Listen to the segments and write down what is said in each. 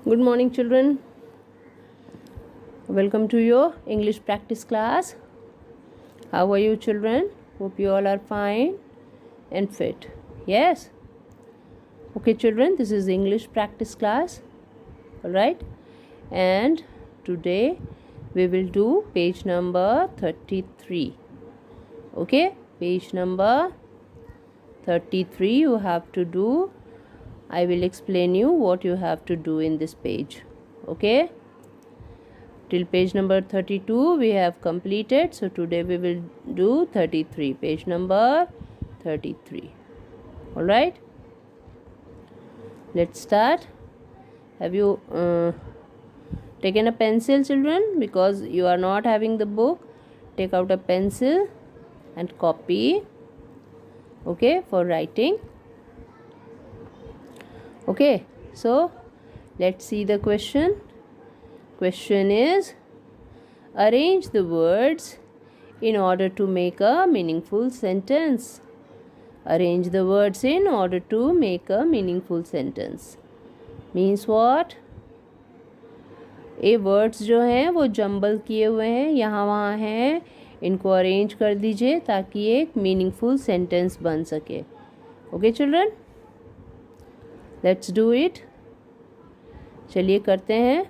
Good morning, children. Welcome to your English practice class. How are you, children? Hope you all are fine and fit. Yes? Okay, children, this is English practice class. Alright? And today we will do page number 33. Okay? Page number 33 you have to do. I will explain you what you have to do in this page. Okay? Till page number 32 we have completed. So today we will do 33. Page number 33. Alright? Let's start. Have you taken a pencil, children? Because you are not having the book, take out a pencil and copy. Okay? For writing. Okay, so let's see the question. Question is, arrange the words in order to make a meaningful sentence. Arrange the words in order to make a meaningful sentence. Means what? ये words जो हैं वो jumble किए हुए हैं, यहाँ वहाँ हैं, इनको अरेंज कर दीजिए ताकि एक मीनिंगफुल सेंटेंस बन सके. Okay children, let's do it. चलिए करते हैं.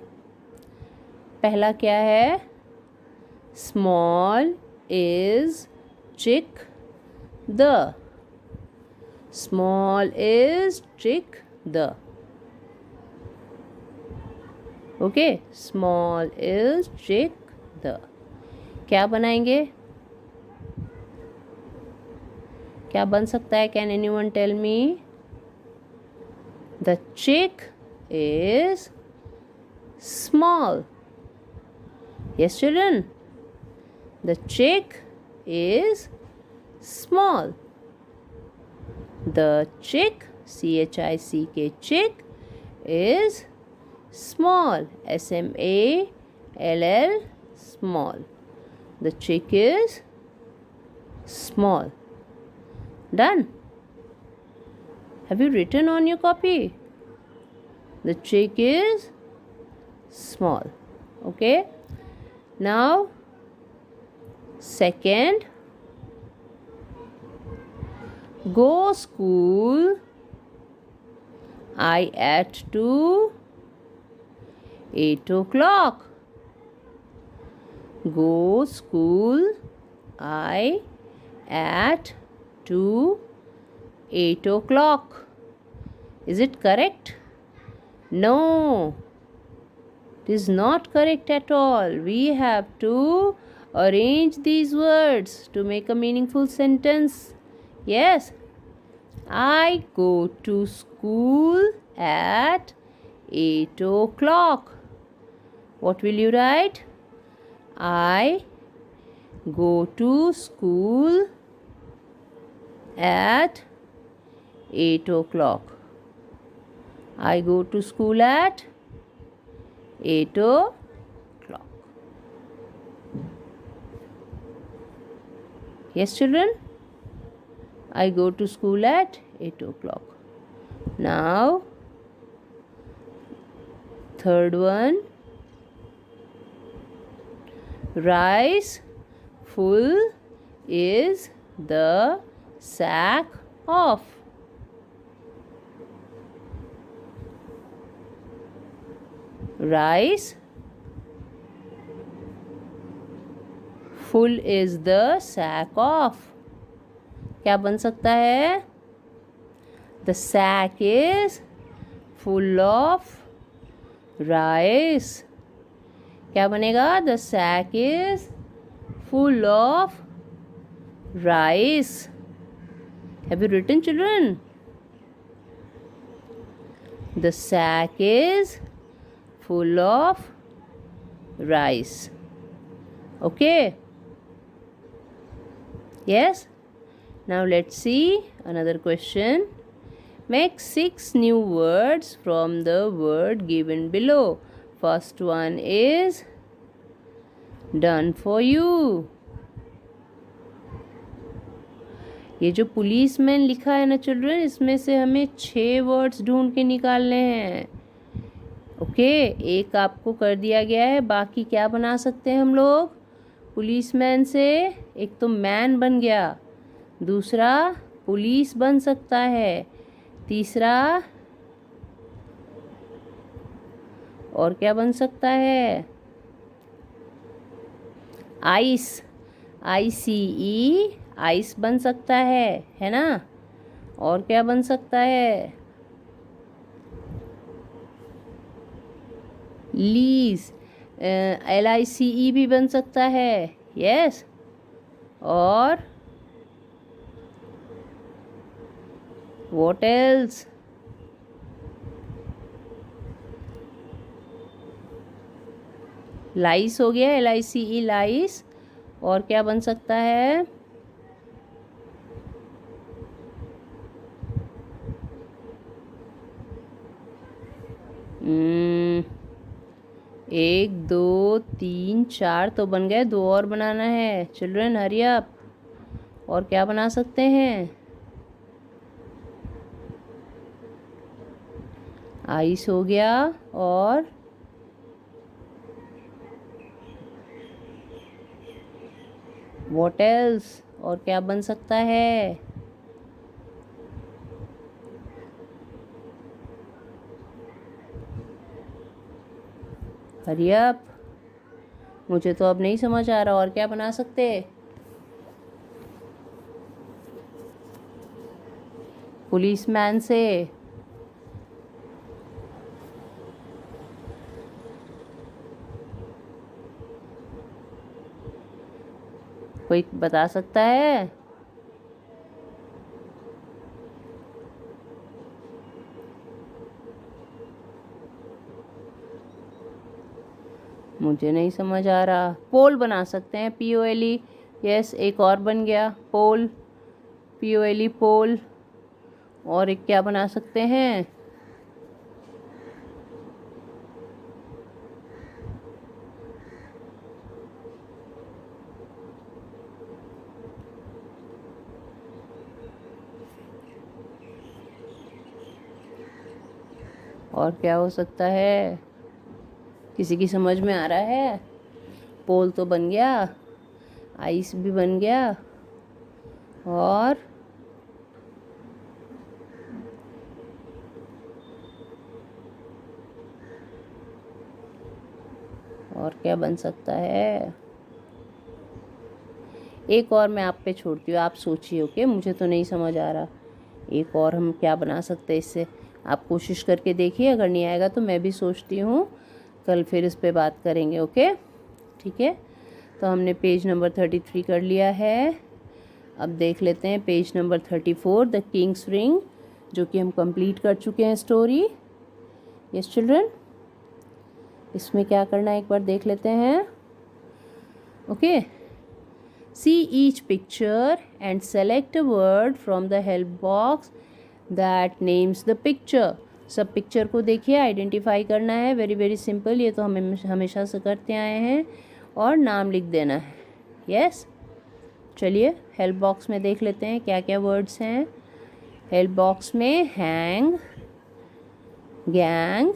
पहला क्या है? Small is chick the. Small is chick the. Okay, small is chick the. क्या बनाएंगे? क्या बन सकता है? Can anyone tell me? The chick is small. Yes, children. The chick is small. The chick, C-H-I-C-K, chick is small. S-M-A-L-L, small. The chick is small. Done. Have you written on your copy? The chick is small. Okay. Now, second, go school. I at to 8 o'clock. Go school. I at to 8 o'clock. Is it correct? No, it is not correct at all. We have to arrange these words to make a meaningful sentence. Yes. I go to school at 8 o'clock. What will you write? I go to school at 8 o'clock. I go to school at 8 o'clock. Yes, children? I go to school at 8 o'clock. Now, third one. Rice full is the sack of. Rice full is the sack of. क्या बन सकता है? The sack is full of rice. क्या बनेगा? The sack is full of rice. Have you written, children? The sack is full of rice. Okay. Yes. Now let's see another question. Make 6 new words from the word given below. First one is done for you. ये जो policeman लिखा है ना children, इसमें से हमें 6 words ढूंढ के निकालने हैं. ओके, एक आपको कर दिया गया है। बाकी क्या बना सकते हैं हम लोग पुलिसमैन से? एक तो मैन बन गया, दूसरा पुलिस बन सकता है, तीसरा और क्या बन सकता है? आइस, ICE, आइस बन सकता है ना? और क्या बन सकता है? लीज, LICE भी बन सकता है। यस, और व्हाट एल्स? लाइस हो गया, LICE लाइस। और क्या बन सकता है? एक, दो, तीन, चार तो बन गए, दो और बनाना है। Children hurry up. और क्या बना सकते हैं? आइस हो गया, और व्हाट एल्स? और क्या बन सकता है? हरी अप, मुझे तो अब नहीं समझ आ रहा। और क्या बना सकते? पुलिसमैन से कोई बता सकता है? मुझे नहीं समझ आ रहा। पोल बना सकते हैं, POLE। यस, एक और बन गया पोल, POLE पोल। और एक क्या बना सकते हैं? और क्या हो सकता है? किसी की समझ में आ रहा है? पोल तो बन गया, आइस भी बन गया, और क्या बन सकता है? एक और मैं आप पे छोड़ती हूँ, आप सोचिए। ओके, मुझे तो नहीं समझ आ रहा। एक और हम क्या बना सकते हैं इससे? आप कोशिश करके देखिए, अगर नहीं आएगा तो मैं भी सोचती हूँ, कल फिर इस पे बात करेंगे। ओके, ठीक है। तो हमने पेज नंबर 33 कर लिया है। अब देख लेते हैं page number 34, the Kings ring, जो कि हम कंप्लीट कर चुके हैं स्टोरी। यस चिल्ड्रन, इसमें क्या करना है एक बार देख लेते हैं। Okay, see each picture and select a word from the help box that names the picture। सब पिक्चर को देखिए, आइडेंटिफाई करना है। वेरी वेरी सिंपल, ये तो हम हमेशा से करते आए हैं। और नाम लिख देना है। यस, चलिए हेल्प बॉक्स में देख लेते हैं क्या क्या वर्ड्स हैं। हेल्प बॉक्स में hang, gang,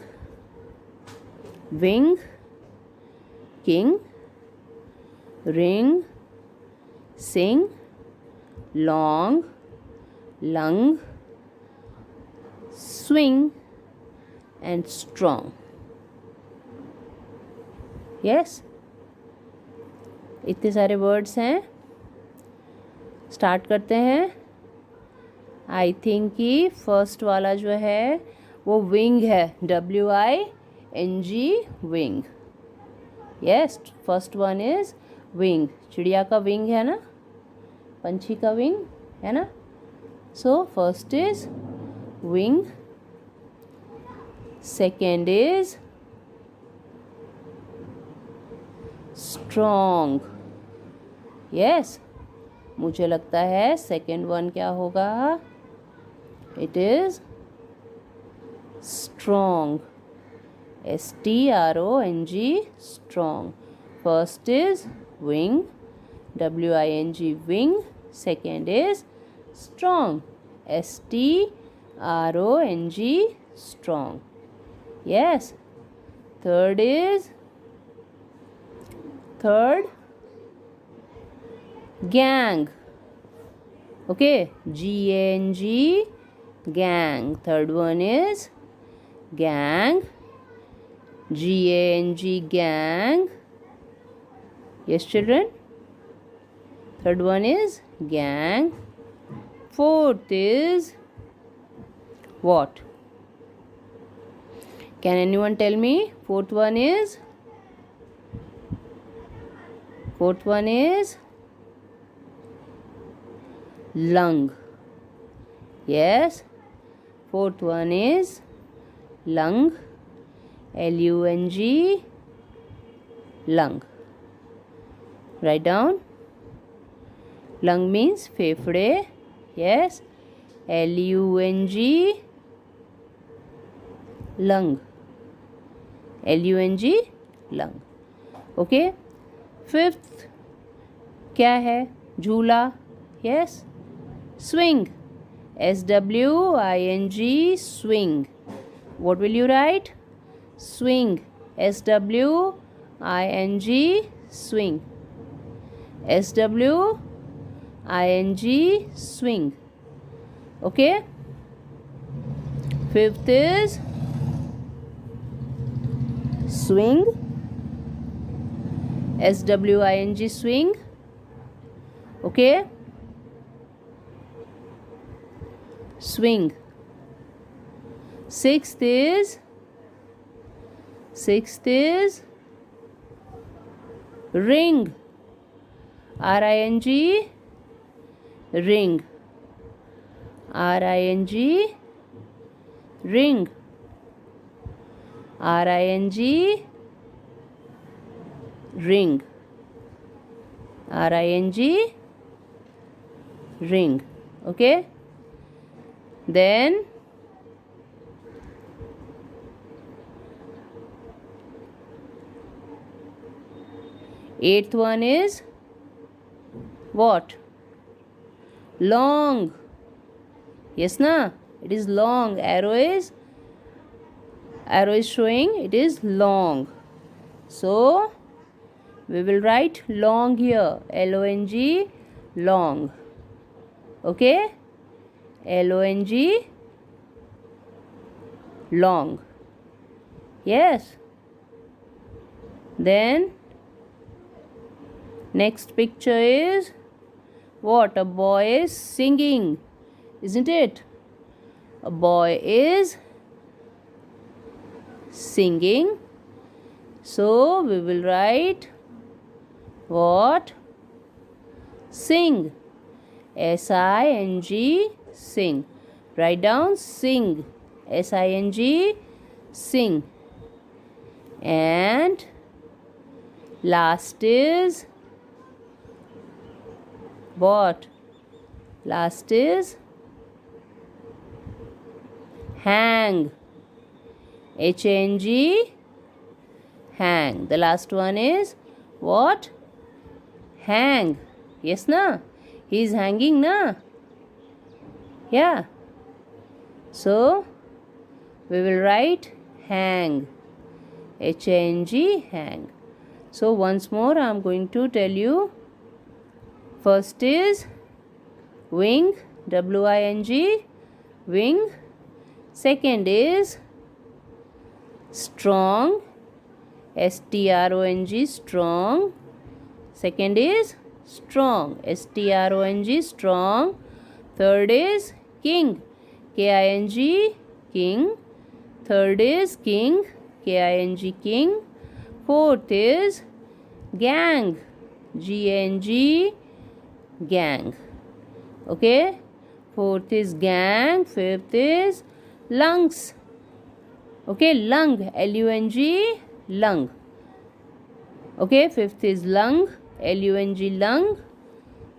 wing, king, ring, sing, long, lung, swing and strong। yes, इतने सारे वर्ड्स हैं। स्टार्ट करते हैं। आई थिंक कि फर्स्ट वाला जो है वो विंग है, WING, wing. Yes, first one is wing. चिड़िया का विंग है ना, पंछी का विंग है ना। So first is wing, second is strong. Yes, मुझे लगता है सेकेंड वन क्या होगा? It is strong, STRONG, strong। First is wing, WING, wing। Second is strong, STRONG, strong। Yes, Third, gang. Okay, G-A-N-G, gang. Third one is gang. G-A-N-G, gang. Yes, children. Third one is gang. Fourth is what? Can anyone tell me? Fourth one is lung. Yes, fourth one is lung. L-U-N-G, lung. Write down. Lung means फेफड़े. Yes, L-U-N-G, lung. L-U-N-G, lung. Okay. Fifth क्या है? झूला. Yes, swing. S-W-I-N-G, swing. What will you write? Swing. S-W-I-N-G, swing. S-W-I-N-G, swing. Okay. Fifth is swing. S-W-I-N-G, swing. Okay. Swing. Sixth is ring. R-I-N-G, ring. R-I-N-G, ring. R-I-N-G, ring. R-I-N-G, ring. Okay. Then eighth one is what? Long. Yes na? It is long. Arrow is showing it is long. So we will write long here. L-O-N-G, long. Okay. L-O-N-G, long. Yes. Then next picture is what? A boy is singing, isn't it? A boy is singing. So we will write what? Sing. S-I-N-G, sing. Write down sing. S-I-N-G, sing. And last is what? Last is hang. H-A-N-G, hang. The last one is what? Hang. Yes na? He is hanging na? Yeah. So we will write hang. H-A-N-G, hang. So once more I am going to tell you. First is wing. W-I-N-G, wing. Second is strong. S-T-R-O-N-G, strong. Second is strong. S-T-R-O-N-G, strong. Third is king. K-I-N-G, king. Third is king. K-I-N-G, king. Fourth is gang. G-A-N-G, gang. Okay. Fourth is gang. Fifth is lungs. Okay, lung. L-U-N-G, lung. Okay, fifth is lung. L-U-N-G, lung.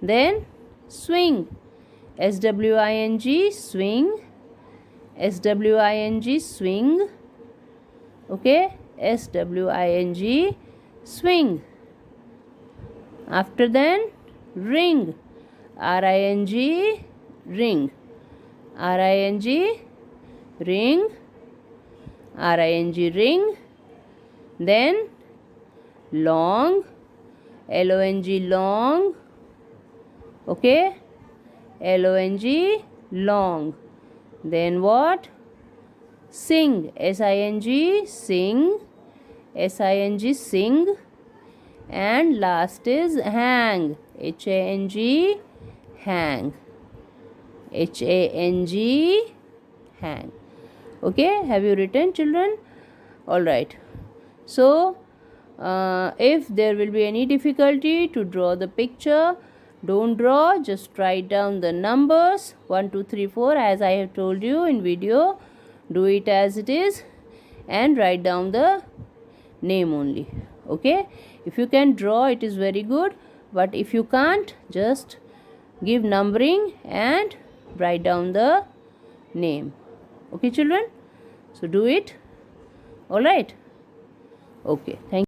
Then swing. S-W-I-N-G, swing. S-W-I-N-G, swing. Okay, S-W-I-N-G, swing. After then ring. R-I-N-G, ring. R-I-N-G, ring. R-I-N-G, ring. Then long, L-O-N-G, long. Okay, L-O-N-G, long. Then what? Sing, S-I-N-G, sing, S-I-N-G, sing. And last is hang, H-A-N-G, hang, H-A-N-G, hang. Okay, have you written, children? All right. So if there will be any difficulty to draw the picture, don't draw, just write down the numbers 1 2 3 4 as I have told you in video. Do it as it is and write down the name only. Okay, if you can draw, it is very good, but if you can't, just give numbering and write down the name. Okay, children, so do it. All right. Okay, thank you.